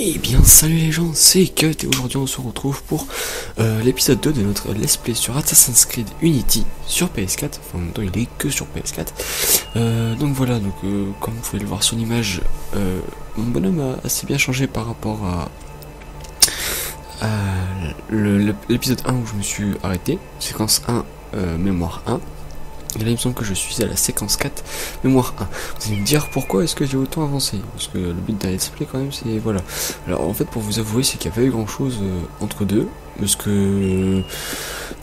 Eh bien salut les gens, c'est Cut et aujourd'hui on se retrouve pour l'épisode 2 de notre let's play sur Assassin's Creed Unity sur PS4, enfin en même temps il est que sur PS4. Donc voilà, comme vous pouvez le voir sur l'image, mon bonhomme a assez bien changé par rapport à l'épisode 1 où je me suis arrêté, séquence 1, mémoire 1. Et là il me semble que je suis à la séquence 4, mémoire 1. Vous allez me dire pourquoi est-ce que j'ai autant avancé, parce que le but d'un let's play quand même c'est voilà. Alors en fait pour vous avouer c'est qu'il n'y a pas eu grand chose entre deux, parce que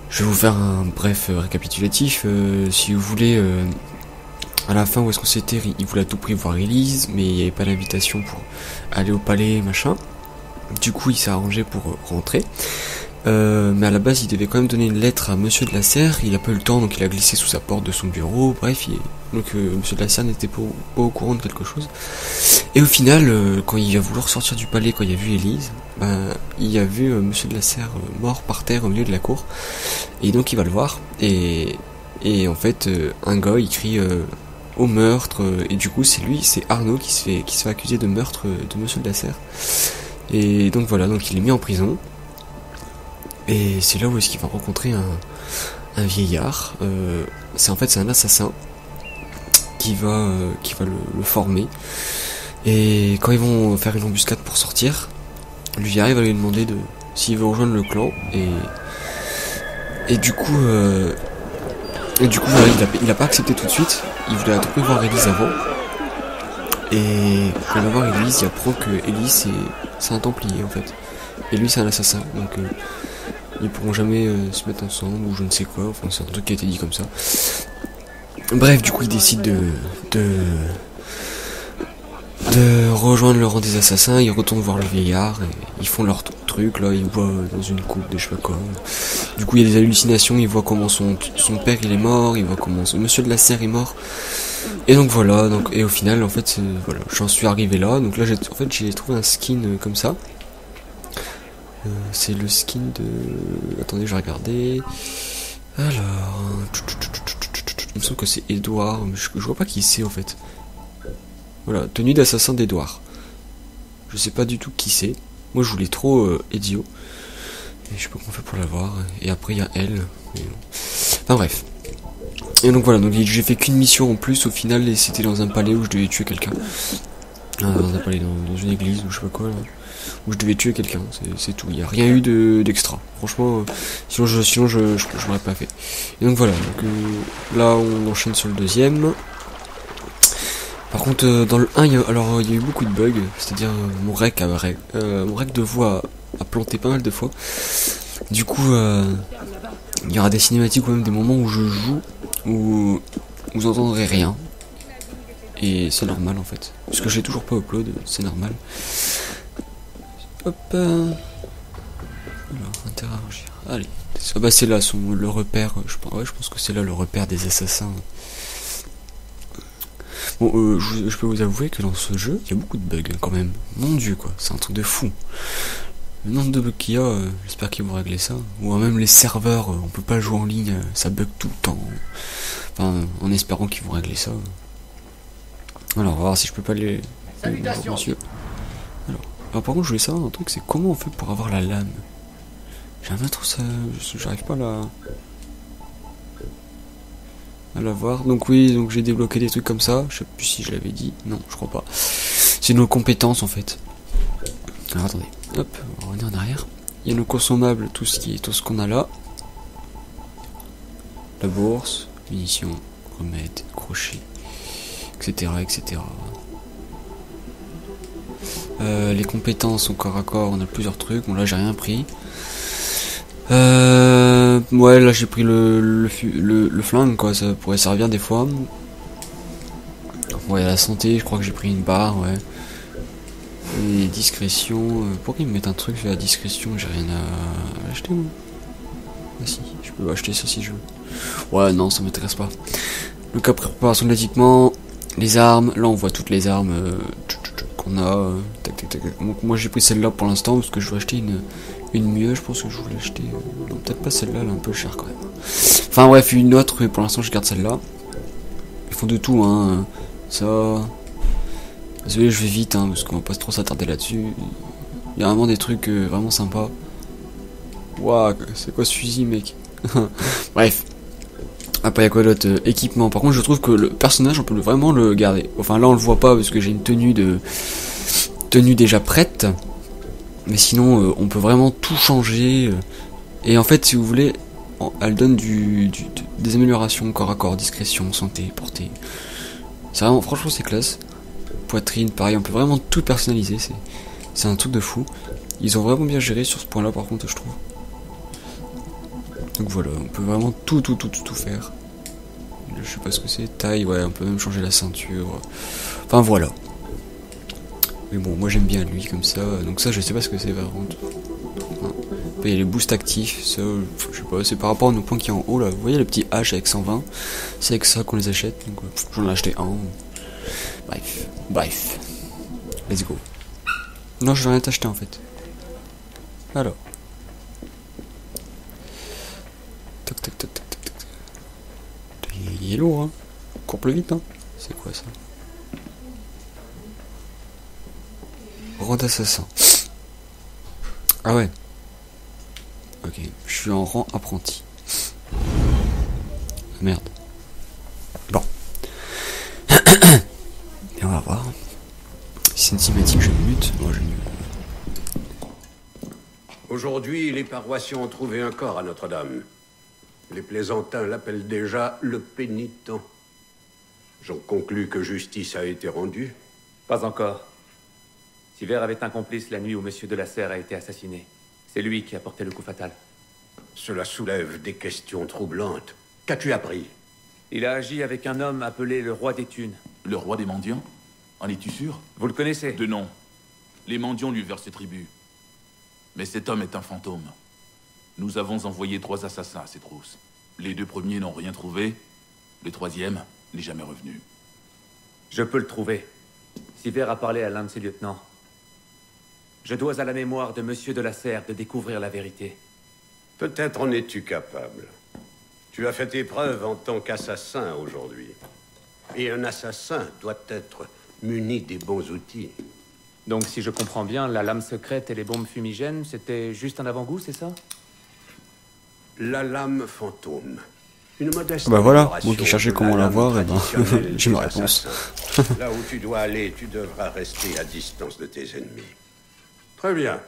je vais vous faire un bref récapitulatif. Si vous voulez, à la fin où est-ce qu'on s'était, il voulait à tout prix voir Elise, mais il n'y avait pas d'invitation pour aller au palais machin. Du coup il s'est arrangé pour rentrer. Mais à la base il devait quand même donner une lettre à Monsieur de la Serre, il a pas eu le temps donc il a glissé sous sa porte de son bureau, bref, Monsieur de la Serre n'était pas au courant de quelque chose. Et au final, quand il a voulu ressortir du palais, quand il a vu Elise, il a vu Monsieur de la Serre mort par terre au milieu de la cour, et donc il va le voir, et en fait un gars il crie au meurtre, et du coup c'est Arnaud qui se fait accuser de meurtre de Monsieur de la Serre, et donc voilà, donc il est mis en prison. Et c'est là où est-ce qu'il va rencontrer un vieillard. C'est un assassin qui va le former. Et quand ils vont faire une embuscade pour sortir, le vieillard va lui demander s'il veut rejoindre le clan. Et du coup voilà, il a pas accepté tout de suite. Il voulait à tout prix voir Elise avant. Et quand il va voir Elise, il apprend que Elise c'est un templier en fait. Et lui c'est un assassin. Donc ils pourront jamais se mettre ensemble ou je ne sais quoi, enfin c'est un truc qui a été dit comme ça. Bref, du coup ils décident de rejoindre le rang des assassins, ils retournent voir le vieillard, et ils font leur truc, là ils voient dans une coupe de je sais pas quoi. Du coup il y a des hallucinations, ils voient comment son père il est mort, ils voient comment Monsieur de la Serre est mort. Et donc voilà, et au final en fait voilà, j'en suis arrivé là, donc là j'ai trouvé un skin comme ça. C'est le skin de... Attendez, je vais regarder. Alors... Il me semble que c'est Edouard, mais je vois pas qui c'est en fait. Voilà, tenue d'assassin d'Edouard. Je sais pas du tout qui c'est. Moi je voulais trop Ezio. Et je sais pas comment on fait pour l'avoir. Et après il y a elle. Enfin bref. Et donc voilà, donc j'ai fait qu'une mission en plus au final, et c'était dans un palais où je devais tuer quelqu'un. Dans un palais, dans une église ou je sais pas quoi là. Où je devais tuer quelqu'un, c'est tout, il n'y a rien eu d'extra, franchement, sinon je l'aurais pas fait. Et donc voilà, là on enchaîne sur le deuxième. Par contre dans le 1, il y a eu beaucoup de bugs, c'est-à-dire mon rec de voix a planté pas mal de fois. Du coup il y aura des cinématiques ou même des moments où je joue, où vous entendrez rien. Et c'est normal en fait, parce que j'ai toujours pas upload, c'est normal. Hop, alors, interagir. Allez, c'est là le repère. Je pense que c'est là le repère des assassins. Bon, je peux vous avouer que dans ce jeu, il y a beaucoup de bugs quand même. Mon Dieu, quoi, c'est un truc de fou. Le nombre de bugs qu'il y a, j'espère qu'ils vont régler ça. Ou même les serveurs, on peut pas jouer en ligne, ça bug tout le temps. Enfin, en espérant qu'ils vont régler ça. Alors, on va voir si je peux pas les... Bonjour, monsieur. Alors par contre je voulais savoir un truc, c'est comment on fait pour avoir la lame. J'aimerais trop ça, j'arrive pas à la voir. Donc oui, donc j'ai débloqué des trucs comme ça, je sais plus si je l'avais dit, non je crois pas. C'est nos compétences en fait. Alors attendez, hop, on va revenir en arrière. Il y a nos consommables, tout ce qu'on a là. La bourse, munitions, remèdes, crochets, etc. etc. Les compétences au corps à corps, on a plusieurs trucs. Bon là j'ai rien pris. Ouais là j'ai pris le flingue quoi, ça pourrait servir des fois. Ouais, la santé, je crois que j'ai pris une barre, ouais. Et discrétion, pourquoi ils me mettent un truc sur la discrétion, j'ai rien à acheter moi. Ah si, je peux acheter ça si je veux. Ouais non, ça m'intéresse pas. Donc après préparation de l'équipement, les armes, là on voit toutes les armes qu'on a. Donc moi j'ai pris celle-là pour l'instant parce que je veux acheter une mieux, je pense que je voulais acheter... non peut-être pas celle-là, elle est un peu chère quand même. Enfin bref, une autre, mais pour l'instant je garde celle-là. Ils font de tout ça... Désolé je vais vite parce qu'on va pas trop s'attarder là-dessus. Il y a vraiment des trucs vraiment sympas. Waouh, c'est quoi ce fusil, mec? Bref. Après, il y a quoi d'autre? Équipement. Par contre, je trouve que le personnage, on peut vraiment le garder. Enfin, là, on le voit pas parce que j'ai une tenue déjà prête. Mais sinon, on peut vraiment tout changer. Et en fait, si vous voulez, elle donne des améliorations corps à corps, discrétion, santé, portée. C'est vraiment, franchement, c'est classe. Poitrine, pareil, on peut vraiment tout personnaliser. C'est un truc de fou. Ils ont vraiment bien géré sur ce point-là, par contre, je trouve. Donc voilà, on peut vraiment tout faire. Je sais pas ce que c'est. Taille, ouais, on peut même changer la ceinture. Enfin voilà. Mais bon, moi j'aime bien lui comme ça. Donc ça, je sais pas ce que c'est par contre. Il y a les boosts actifs. Ça, je sais pas, c'est par rapport à nos points qui est en haut là. Vous voyez le petit H avec 120. C'est avec ça qu'on les achète. Donc j'en ai acheté un. Bref. Let's go. Non, je vais rien t'acheter en fait. Alors. Tac. Il est lourd, hein. Cours plus vite, hein. C'est quoi ça? Rang d'assassin. Ah ouais. Ok, je suis en rang apprenti. Merde. Bon. Et on va voir. Si c'est une cinématique, je mute. Moi, je mute. Aujourd'hui, les paroissiens ont trouvé un corps à Notre-Dame. Les plaisantins l'appellent déjà le pénitent. J'en conclus que justice a été rendue. Pas encore. Siver avait un complice la nuit où Monsieur de la Serre a été assassiné. C'est lui qui a porté le coup fatal. Cela soulève des questions troublantes. Qu'as-tu appris? Il a agi avec un homme appelé le roi des thunes. Le roi des mendiants? En es-tu sûr? Vous le connaissez? De nom. Les mendiants lui versent tribut. Mais cet homme est un fantôme. Nous avons envoyé 3 assassins à ses trousses. Les 2 premiers n'ont rien trouvé. Le 3e n'est jamais revenu. Je peux le trouver. Siver a parlé à l'un de ses lieutenants. Je dois à la mémoire de Monsieur de la Serre de découvrir la vérité. Peut-être en es-tu capable. Tu as fait tes preuves en tant qu'assassin aujourd'hui. Et un assassin doit être muni des bons outils. Donc, si je comprends bien, la lame secrète et les bombes fumigènes, c'était juste un avant-goût, c'est ça? La lame fantôme. Une modeste Bah voilà, amélioration moi qui cherchais de comment la la lame voir, et ben, traditionnelle j'ai ma des réponse. assassins. Là où tu dois aller, tu devras rester à distance de tes ennemis. Très bien.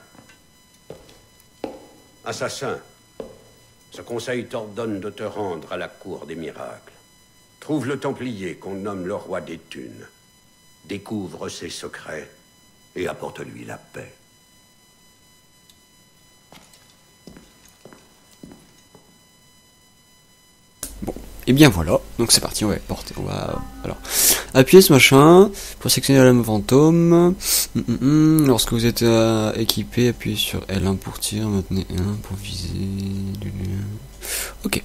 Assassin, ce conseil t'ordonne de te rendre à la cour des miracles. Trouve le Templier qu'on nomme le roi des thunes. Découvre ses secrets et apporte-lui la paix. Et bien voilà, donc c'est parti, on va porter, on va alors appuyer ce machin pour sélectionner la lame fantôme. Lorsque vous êtes équipé, appuyez sur L1 pour tir, maintenez 1 pour viser. Ok.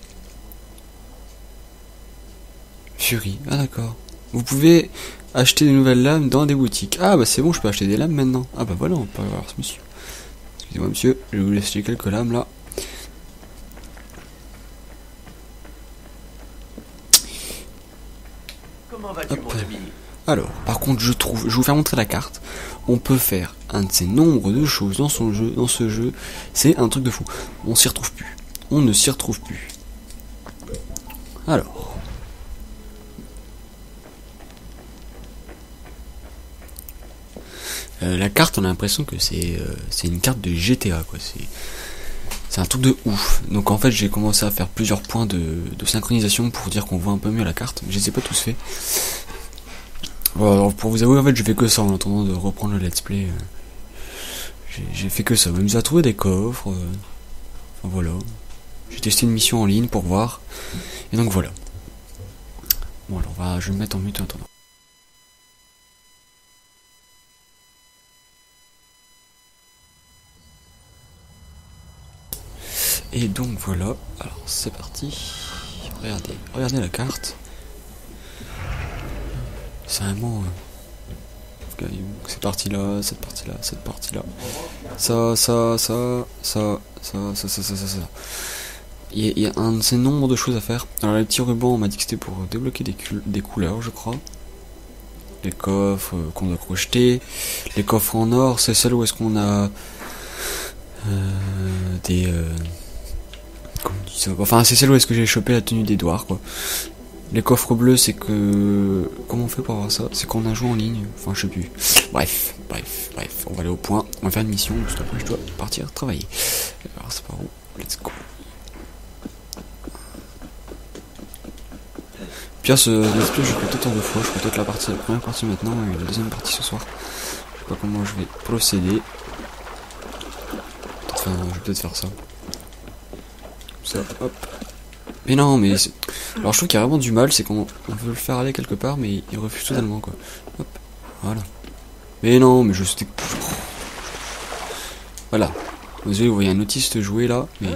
Fury, ah d'accord. Vous pouvez acheter de nouvelles lames dans des boutiques. Ah bah c'est bon, je peux acheter des lames maintenant. Ah bah voilà, on peut avoir ce monsieur. Excusez-moi monsieur, je vais vous laisser quelques lames là. Alors, par contre, je vais vous faire montrer la carte. On peut faire un de ces nombres de choses dans ce jeu. C'est un truc de fou. On s'y retrouve plus. On ne s'y retrouve plus. Alors. La carte, on a l'impression que c'est une carte de GTA, quoi. C'est un truc de ouf. Donc en fait, j'ai commencé à faire plusieurs points de synchronisation pour dire qu'on voit un peu mieux la carte. Mais je les ai pas tous faits. Bon, alors pour vous avouer, en fait, je fais que ça en attendant de reprendre le let's play. J'ai fait que ça. Je me suis trouvé des coffres. Enfin voilà. J'ai testé une mission en ligne pour voir. Et donc voilà. Bon alors je vais me mettre en mute en attendant. Et donc voilà, alors c'est parti. Regardez la carte. C'est vraiment cette partie là, cette partie là, cette partie là. Ça. Il y a un de ces nombres de choses à faire. Alors les petits rubans, on m'a dit que c'était pour débloquer des couleurs, je crois. les coffres qu'on doit crocheter, les coffres en or, c'est celle où est-ce qu'on a des... comment on dit ça, enfin c'est celle où est-ce que j'ai chopé la tenue d'Edouard quoi. Les coffres bleus c'est que... Comment on fait pour avoir ça? C'est qu'on a joué en ligne, enfin je sais plus. Bref, on va aller au point, on va faire une mission, juste après je dois partir travailler. Alors c'est par où? Let's go. Pire ce let's play je fais peut-être en 2 fois, je fais peut-être la première partie maintenant et la deuxième partie ce soir. Je sais pas comment je vais procéder. Enfin, je vais peut-être faire ça. Ça, hop. Mais non, mais alors je trouve qu'il y a vraiment du mal, c'est qu'on veut le faire aller quelque part, mais il refuse totalement quoi. Hop, voilà. Mais non, mais je sais. Voilà. Vous voyez un autiste jouer là, mais.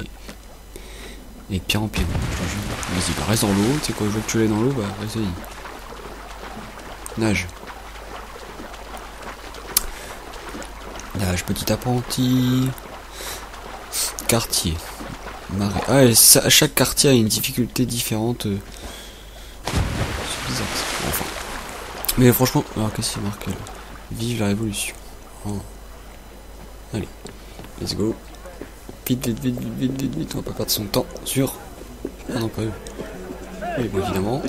Et de pire en pire. Vas-y, bah reste dans l'eau, tu sais quoi, je veux que tu l'aies dans l'eau, bah vas-y. Nage. Nage, petit apprenti. Quartier. Marais. Ah, et ça, chaque quartier a une difficulté différente. C'est bizarre ça. Enfin. Mais franchement, alors qu'est-ce qu'il marque là? Vive la révolution. Oh. Allez, let's go. Vite, on va pas perdre son temps sur... Ah non, pas eux. Oui, bon, évidemment.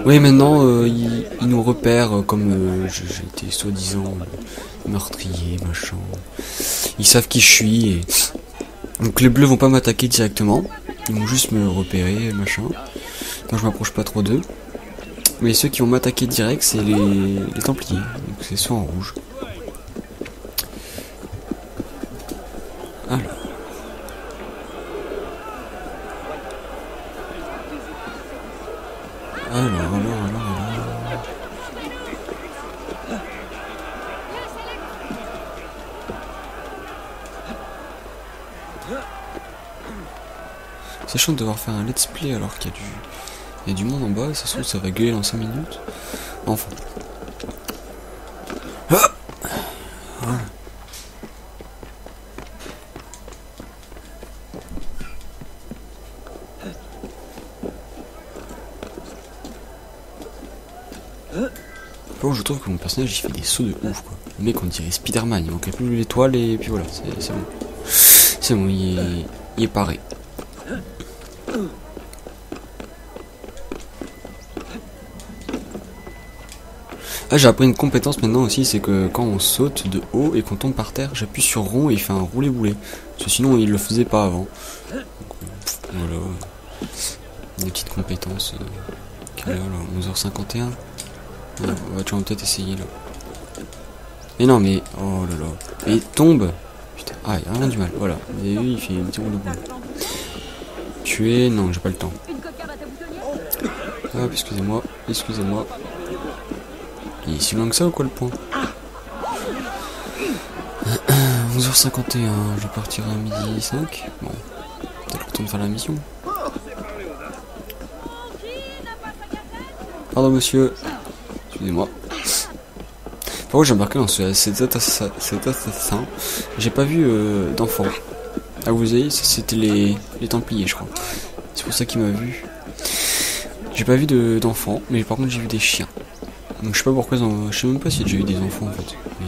Oui, maintenant, ils nous repèrent comme j'ai été soi-disant meurtrier, machin. Ils savent qui je suis et... Donc les bleus vont pas m'attaquer directement. Ils vont juste me repérer, machin. Quand je m'approche pas trop d'eux. Mais ceux qui vont m'attaquer direct, c'est les Templiers. Donc c'est ceux en rouge. Alors. Sachant de devoir faire un let's play alors qu'il y a du monde en bas, ça se trouve ça va gueuler dans 5 minutes. Enfin. Ah voilà. Bon, je trouve que mon personnage il fait des sauts de ouf quoi. Le mec on dirait Spider-Man, il manquait plus l'étoile et puis voilà, c'est bon. C'est bon, il est paré. Ah, j'ai appris une compétence maintenant aussi, c'est que quand on saute de haut et qu'on tombe par terre, j'appuie sur rond et il fait un roulé-boulé. Parce que sinon il le faisait pas avant. Donc, voilà. Des petites compétences. Quelle heure là? 11h51. Ouais, tu vas peut-être essayer là. Mais non mais. Oh là là. Et tombe. Putain. Ah, il y a rien du mal. Voilà. Vous avez vu, il fait un petit roulé-boulé. Tuer. Non, j'ai pas le temps. Ah, excusez-moi. Il est si loin que ça ou quoi le point? 11h51, je partirai à midi 5. Bon, peut-être le temps de faire la mission. Pardon monsieur. Excusez-moi. Par contre j'ai remarqué dans cet assassin, j'ai pas vu d'enfants. Ah vous voyez, c'était les Templiers je crois. C'est pour ça qu'il m'a vu. J'ai pas vu d'enfants, mais par contre j'ai vu des chiens. Donc je sais pas pourquoi, je sais même pas si j'ai eu des enfants en fait. Mais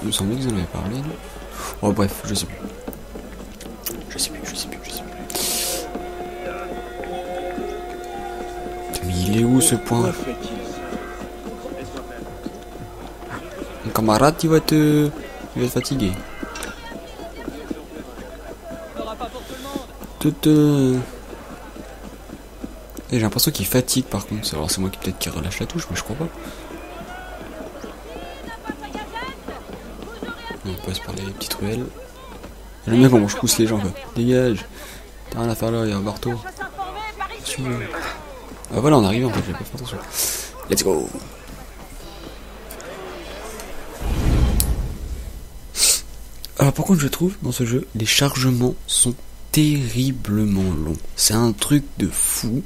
il me semblait qu'ils en avaient parlé. Non oh bref, je sais plus. Mais il est où ce point? Mon camarade il va être fatigué. Et j'ai l'impression qu'il fatigue par contre. Alors c'est moi qui peut-être qui relâche la touche, mais je crois pas. On passe par les petites ruelles. J'aime bien comment je pousse les gens quoi. Dégage. T'as rien à faire là, il y a un marteau. Si tu veux. Ah voilà, on arrive en fait, j'ai pas fait attention. Let's go. Alors par contre je trouve dans ce jeu, les chargements sont terriblement long. C'est un truc de fou.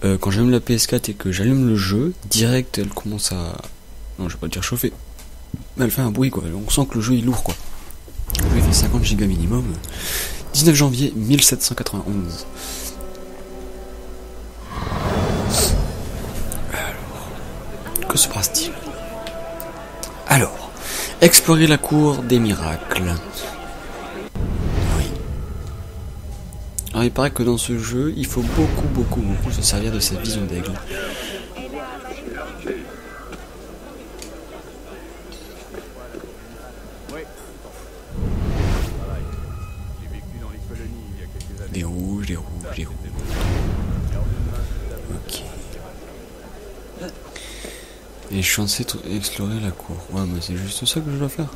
Quand j'allume la PS4 et que j'allume le jeu, direct elle commence à... Non, je vais pas dire chauffer. Mais elle fait un bruit quoi. On sent que le jeu est lourd quoi. Le jeu fait 50 Go minimum. 19 janvier 1791. Alors. style. Alors, explorer la cour des miracles. Oui. Alors il paraît que dans ce jeu, il faut beaucoup se servir de cette vision d'aigle. Des rouges. Ok. Et je suis censé explorer la cour. Ouais, mais c'est juste ça que je dois faire.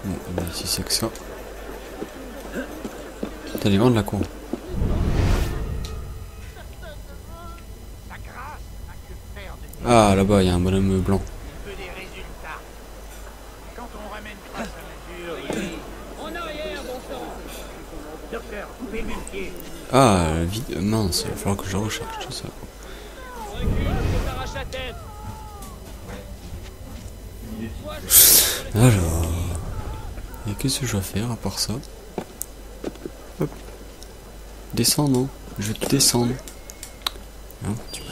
Bon, mais si c'est que ça. T'as les vents de la cour. Ah, là-bas, il y a un bonhomme blanc. Ah, mince, il va falloir que je recharge tout ça. Alors, et qu'est-ce que je dois faire à part ça? Hop. Descends, non? Je vais te descendre. Non, tu vas.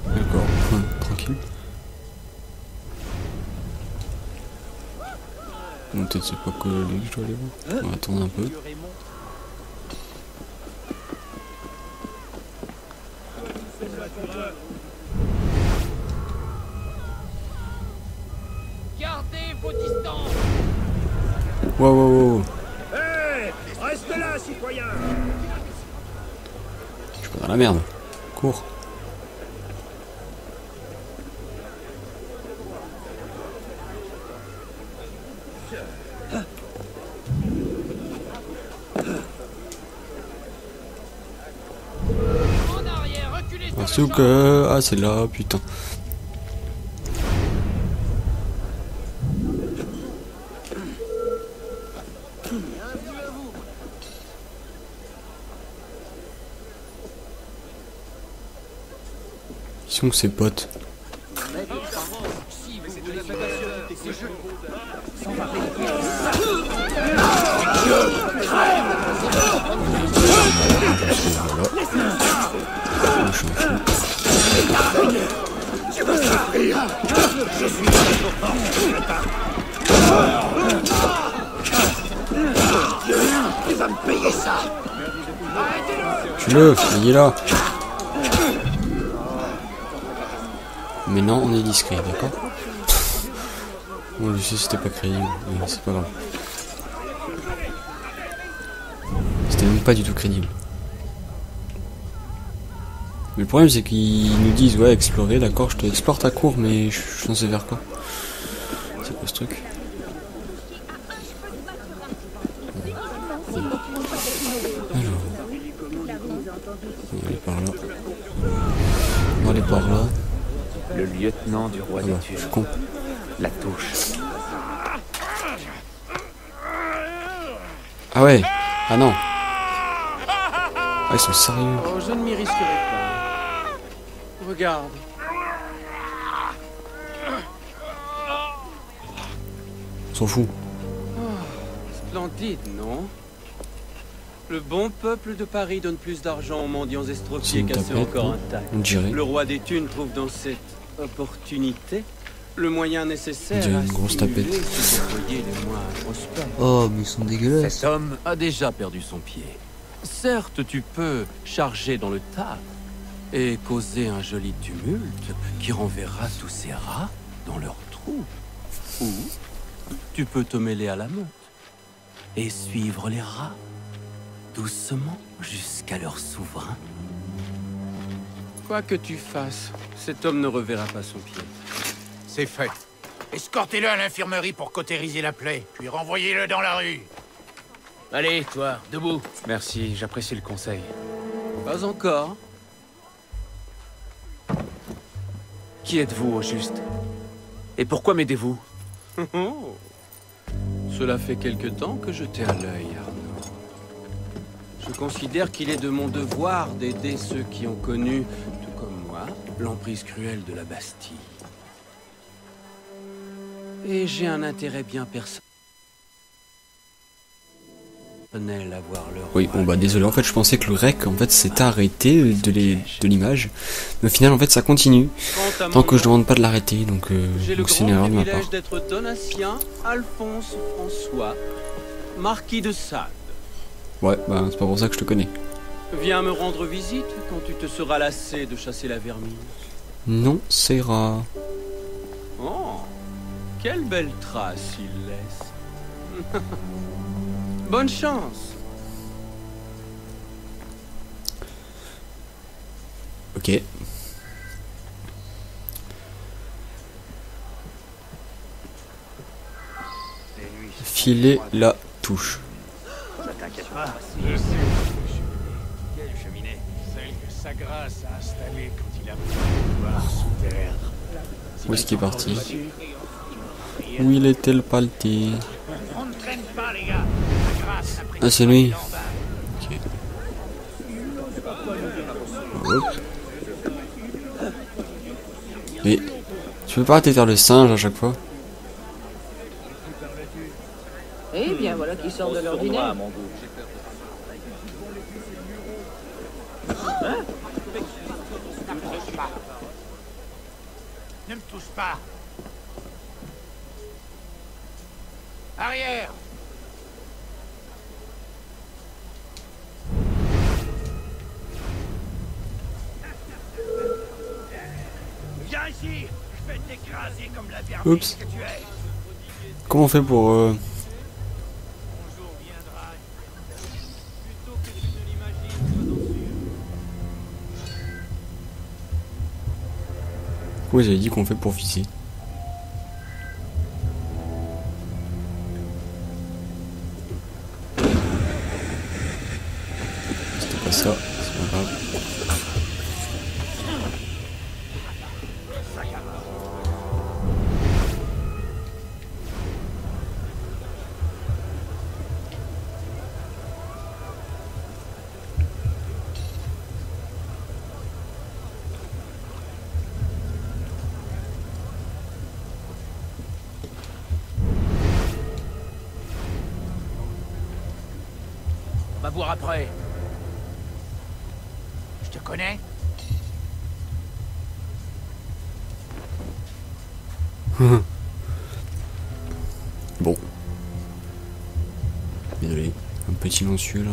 D'accord, tranquille. Bon, peut-être c'est pas que lui que je dois aller voir. On va attendre un peu. Gardez vos distances. Wow. Hey, reste là, citoyen. Je suis pas dans la merde. Cours. En arrière, reculez sur C'est que... Ah, c'est là, putain. Qui sont que ses potes? Tu vas me payer ça. Tue-le, il est là. Mais non, on est discret, d'accord? Bon, je sais c'était pas crédible, mais c'est pas grave. C'était même pas du tout crédible. Mais le problème c'est qu'ils nous disent ouais explorer, d'accord, je te explore ta cour, mais je suis censé faire quoi? C'est quoi ce truc? Alors, on va aller par là. On va aller par là. Le lieutenant du roi Ah des bah, Tues. je suis con. La touche. Ah ouais. Ah non. Ah ils sont sérieux. Oh, je ne m'y risquerai pas. Regarde. On s'en fout. Splendide, non? Le bon peuple de Paris donne plus d'argent aux mendiants C'est estropiés une qu'à ceux tapette, encore non? intacts. On dirait. Le roi des thunes trouve dans cette opportunité le moyen nécessaire On dirait à une grosse stimuler tapette. ses employés les moins prospères. Oh, mais ils sont dégueulasses. Cet homme A déjà perdu son pied. Certes, tu peux charger dans le tas et causer un joli tumulte qui renverra tous ces rats dans leur trou. Ou tu peux te mêler à la meute et suivre les rats doucement jusqu'à leur souverain. Quoi que tu fasses, cet homme ne reverra pas son pied. C'est fait. Escortez-le à l'infirmerie pour cautériser la plaie, puis renvoyez-le dans la rue. Allez, toi, debout. Merci, j'apprécie le conseil. Pas encore. Qui êtes-vous au juste? Et pourquoi m'aidez-vous? Oh. Cela fait quelque temps que je t'ai à l'œil, Arnaud. Je considère qu'il est de mon devoir d'aider ceux qui ont connu, tout comme moi, l'emprise cruelle de la Bastille. Et j'ai un intérêt bien personnel à voir leur... Oui, bon bah désolé, en fait je pensais que le rec en fait s'était arrêté de l'image. Mais au final en fait ça continue. Tant que je demande pas de l'arrêter, donc c'est une erreur de ma part. J'ai le grand privilège d'être Donatien Alphonse François, marquis de Sade. Ouais, bah c'est pas pour ça que je te connais. Viens me rendre visite quand tu te seras lassé de chasser la vermine. Non, c'est rare. Oh, quelle belle trace il laisse. Bonne chance. Ok. Filer la touche. Ne t'inquiète pas. Je sais. Quelle cheminée? Celle que sa grâce a installée quand il a pris le pouvoir sous terre. Où est-ce qu'il est parti? Où il est-il parti? On ne traîne pas, les gars. La grâce a pris Ah, c'est lui. Ok. Hop. Mais tu peux pas arrêter de faire le singe à chaque fois? Eh bien, voilà qui sort de l'ordinaire. Ne me touche pas. Arrière. Viens ici. Je vais t'écraser comme la vermine Oups. que tu es. Comment on fait pour Bonjour viendra. Plutôt que tu ne l'imagines, sois-en sûr. Oui, j'avais dit qu'on fait pour viser. C'était pas ça, c'est pas grave. On va voir après. Je te connais? Bon. Désolé, un peu silencieux là.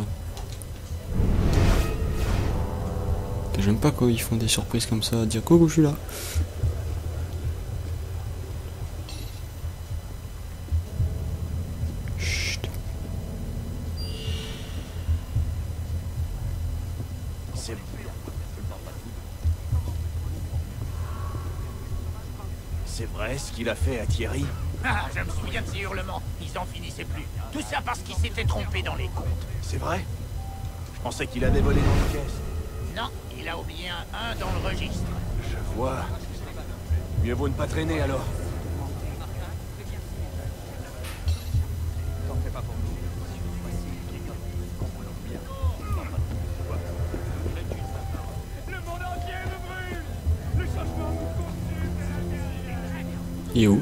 J'aime pas quand ils font des surprises comme ça, à dire coucou je suis là. Chut. C'est C'est vrai ce qu'il a fait à Thierry? Ah, je me souviens de ces hurlements. Ils en finissaient plus. Tout ça parce qu'ils s'étaient trompés dans les comptes. C'est vrai? Je pensais qu'il avait volé dans les caisses. Non, il a oublié un dans le registre. Je vois. Mieux vaut ne pas traîner alors. Et où?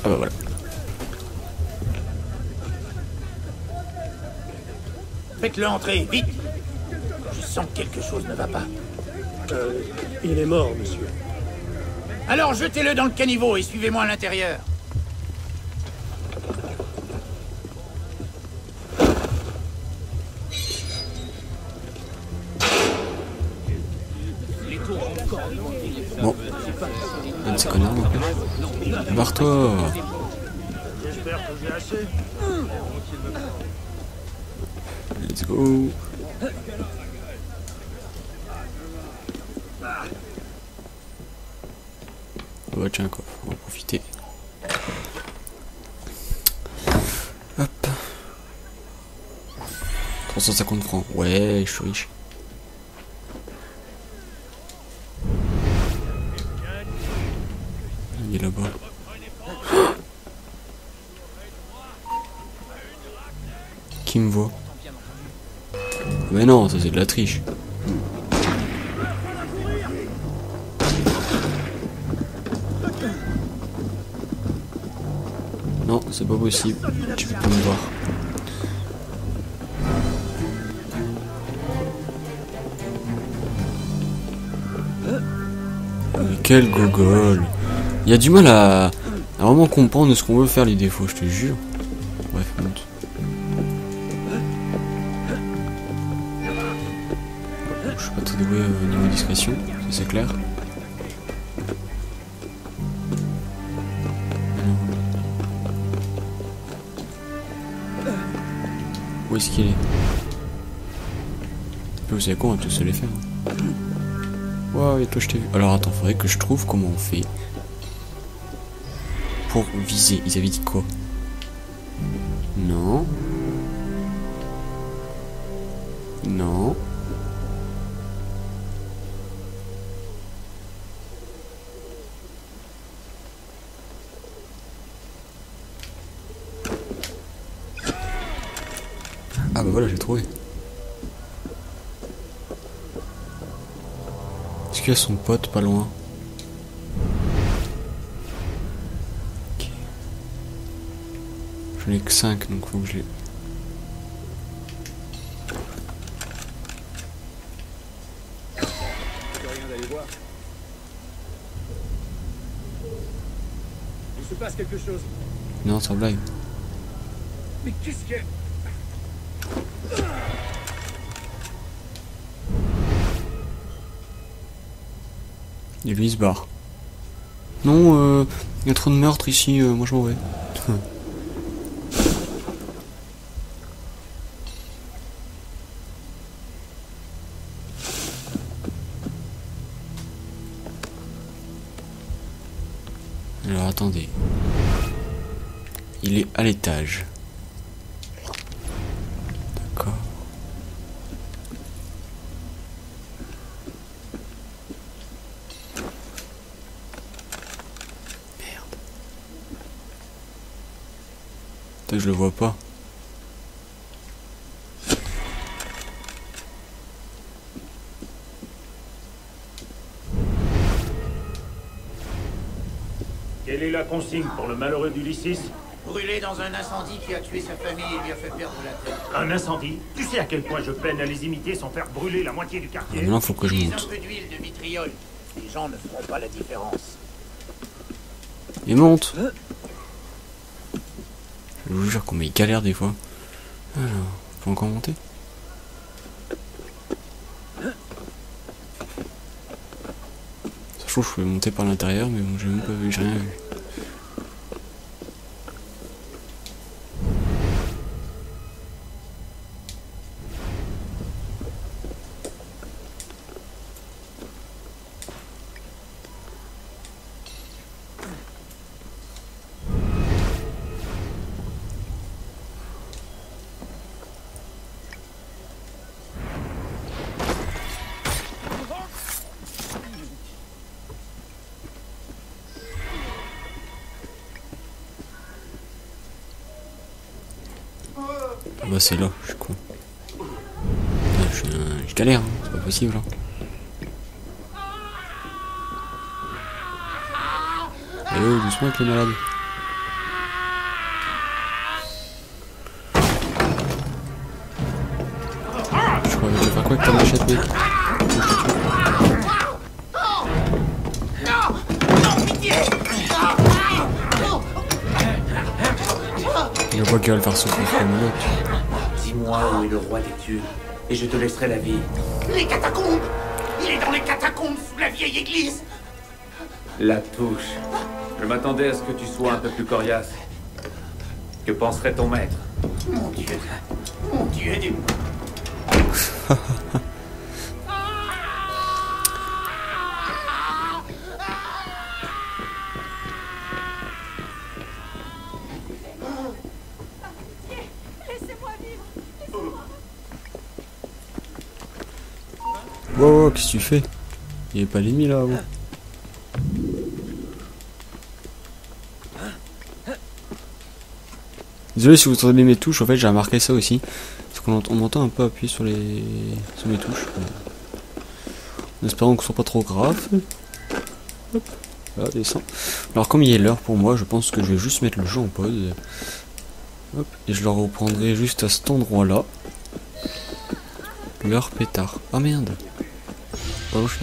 Ah bah voilà. Faites-le entrer, vite. Je sens que quelque chose ne va pas. Il est mort, monsieur. Alors jetez-le dans le caniveau et suivez-moi à l'intérieur. Bon. Un de ces connards non plus. Barre-toi. J'espère que j'ai assez. Let's go. Oh bah tiens un coffre, on va profiter. Hop. 350 francs. Ouais, je suis riche. qu'il me voit? Mais non, ça c'est de la triche. Non, c'est pas possible. Tu peux pas me voir. Mais quel gogol. Il y a du mal à vraiment comprendre ce qu'on veut faire les défauts, je te jure. Bref, monte. Je suis pas très doué au niveau discrétion, ça c'est clair. Où est-ce qu'il est? Vous savez quoi, on va tous se les faire. Wow, et toi je t'ai vu. Alors attends, faudrait que je trouve comment on fait pour viser. Ils avaient dit quoi? Non. Non. Ah bah voilà, j'ai trouvé. Est-ce qu'il y a son pote pas loin? Ok. Je n'ai que 5, donc faut que je les... Rien d'aller voir. Il se passe quelque chose. Non, sans blague. Mais qu'est-ce que... Et lui il se barre. Non, il y a trop de meurtres ici, moi je m'en vais. Alors attendez. Il est à l'étage. D'accord. Je le vois pas. Quelle est la consigne pour le malheureux d'Ulysses? Brûlé dans un incendie qui a tué sa famille et lui a fait perdre la tête. Un incendie? Tu sais à quel point je peine à les imiter sans faire brûler la moitié du quartier? Maintenant faut que je Utilise monte. un peu d'huile de vitriol. Les gens ne feront pas la différence. Et monte. Je vous jure qu'on met galère des fois. Alors, faut encore monter. Ça je trouve que je pouvais monter par l'intérieur, mais bon, j'ai même pas vu, j'ai rien vu. Bah c'est là, je suis con. Je galère, hein, c'est pas possible. Hein. Eh oh, doucement avec les malades. Je crois que je vais faire quoi avec ta machette, mec? Je vois qu'elle va le faire souffrir comme une autre. Dis-moi où est le roi des Thunes, et je te laisserai la vie. Les catacombes! Il est dans les catacombes sous la vieille église! La touche. Je m'attendais à ce que tu sois un peu plus coriace. Que penserait ton maître? Mon Dieu, aidez-moi. Wow, qu'est-ce que tu fais? Il n'y avait pas l'ennemi là, avant. Désolé si vous entendez mes touches, en fait j'ai remarqué ça aussi. Parce qu'on on m'entend un peu appuyer sur mes touches. En espérant que ce soit pas trop grave. Hop, là, descend. Alors comme il est l'heure pour moi, je pense que je vais juste mettre le jeu en pause. Hop, et je le reprendrai juste à cet endroit là. L'heure pétard. Ah merde.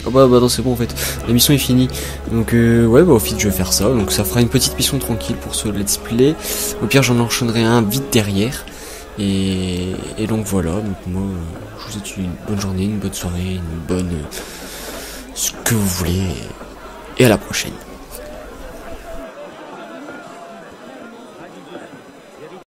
Ah bah non c'est bon en fait, la mission est finie. Donc ouais bah au fait je vais faire ça. Donc ça fera une petite mission tranquille pour ce let's play. Au pire j'en enchaînerai un vite derrière. Et donc voilà, donc moi je vous souhaite une bonne journée, une bonne soirée, une bonne ce que vous voulez. Et à la prochaine.